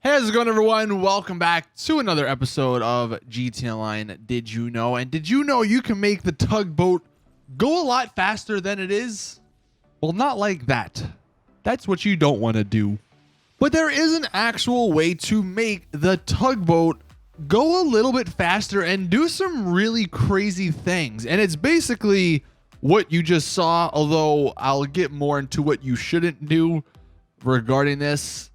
Hey, how's it going, everyone? Welcome back to another episode of GT Online. Did you know? And did you know you can make the tugboat go a lot faster than it is? Well, not like that. That's what you don't want to do. But there is an actual way to make the tugboat go a little bit faster and do some really crazy things. And it's basically what you just saw, although I'll get more into what you shouldn't do regarding this.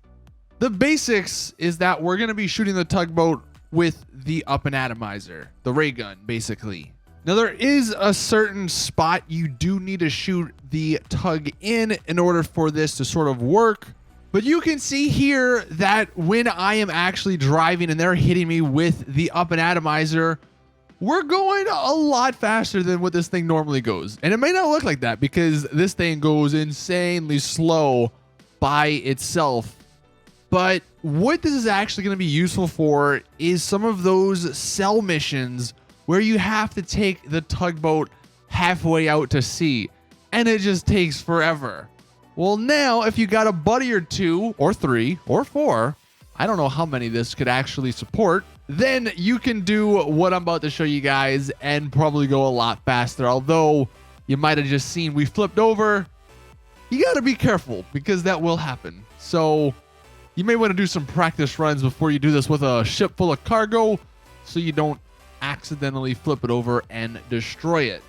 The basics is that we're going to be shooting the tugboat with the up and atomizer, the ray gun, basically. Now, there is a certain spot you do need to shoot the tug in order for this to sort of work. But you can see here that when I am actually driving and they're hitting me with the up and atomizer, we're going a lot faster than what this thing normally goes. And it may not look like that because this thing goes insanely slow by itself. But what this is actually going to be useful for is some of those cell missions where you have to take the tugboat halfway out to sea, and it just takes forever. Well, now, if you got a buddy or two, or three, or four, I don't know how many this could actually support, then you can do what I'm about to show you guys and probably go a lot faster. Although, you might have just seen we flipped over. You got to be careful because that will happen. So you may want to do some practice runs before you do this with a ship full of cargo so you don't accidentally flip it over and destroy it.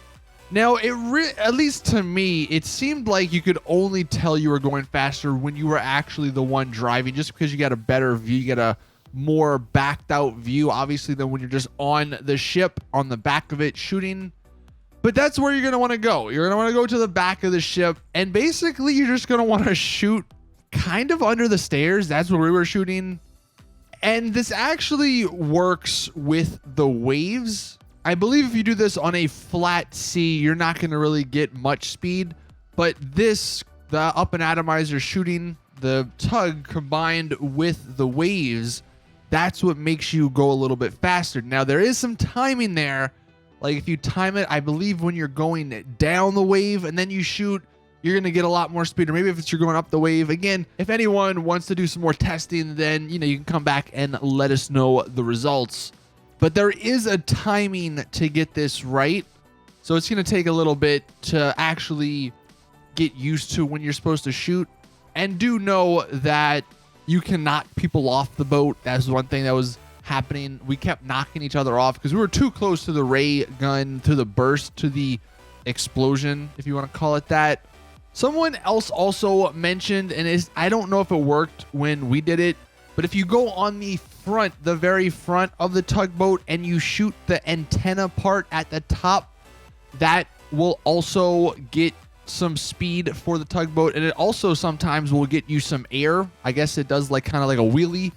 Now, at least to me, it seemed like you could only tell you were going faster when you were actually the one driving, just because you got a better view, you got a more backed out view, obviously, than when you're just on the ship, on the back of it shooting. But that's where you're going to want to go. You're going to want to go to the back of the ship, and basically you're just going to want to shoot kind of under the stairs. That's where we were shooting. And this actually works with the waves. I believe if you do this on a flat sea, you're not going to really get much speed. But this, the up and atomizer shooting the tug combined with the waves, that's what makes you go a little bit faster. Now, there is some timing there. Like if you time it, I believe when you're going down the wave and then you shoot, you're going to get a lot more speed. Or maybe if it's you're going up the wave. Again, if anyone wants to do some more testing, then, you can come back and let us know the results. But there is a timing to get this right. So it's going to take a little bit to actually get used to when you're supposed to shoot. And do know that you can knock people off the boat. That's one thing that was happening. We kept knocking each other off because we were too close to the ray gun, to the burst, to the explosion, if you want to call it that. Someone else also mentioned, and I don't know if it worked when we did it, but if you go on the front, the very front of the tugboat, and you shoot the antenna part at the top, that will also get some speed for the tugboat, and it also sometimes will get you some air. I guess it does kind of like a wheelie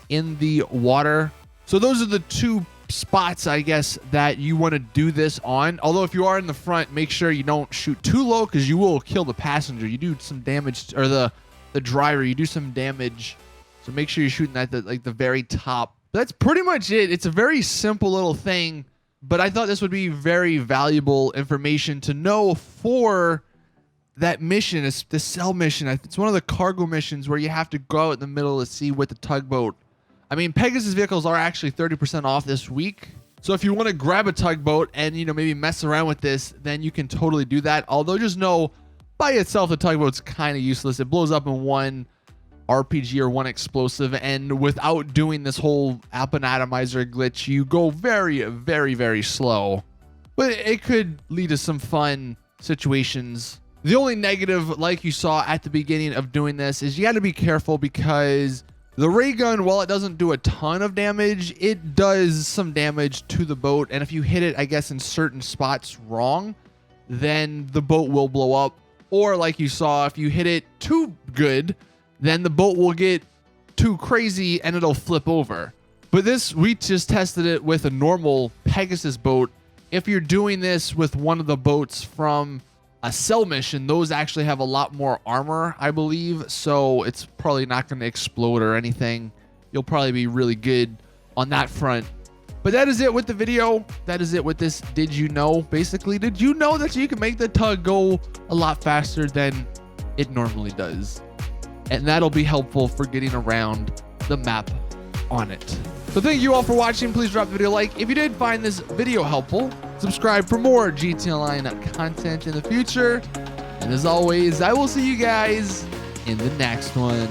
in the water. So those are the two spots, I guess, that you want to do this on. Although if you are in the front, make sure you don't shoot too low because you will kill the passenger. You do some damage, or the driver, you do some damage. So make sure you're shooting at the very top. But that's pretty much it. It's a very simple little thing, but I thought this would be very valuable information to know for that mission. It's the cell mission. It's one of the cargo missions where you have to go out in the middle to see with the tugboat. I mean, Pegasus vehicles are actually 30% off this week. So if you want to grab a tugboat and, maybe mess around with this, then you can totally do that. Although just know, by itself, the tugboat's kind of useless. It blows up in one RPG or one explosive. And without doing this whole up and atomizer glitch, you go very, very, very slow. But it could lead to some fun situations. The only negative, like you saw at the beginning of doing this, is you got to be careful because the ray gun, while it doesn't do a ton of damage, it does some damage to the boat. And if you hit it, I guess, in certain spots wrong, then the boat will blow up. Or like you saw, if you hit it too good, then the boat will get too crazy and it'll flip over. But this, we just tested it with a normal Pegasus boat. If you're doing this with one of the boats from a cell mission, those actually have a lot more armor, I believe, so it's probably not going to explode or anything. You'll probably be really good on that front. But that is it with the video. That is it with this Did You Know? Basically, did you know that you can make the tug go a lot faster than it normally does? And that'll be helpful for getting around the map on it. So thank you all for watching. Please drop the video a like if you did find this video helpful. Subscribe for more GTA Online content in the future. And as always, I will see you guys in the next one.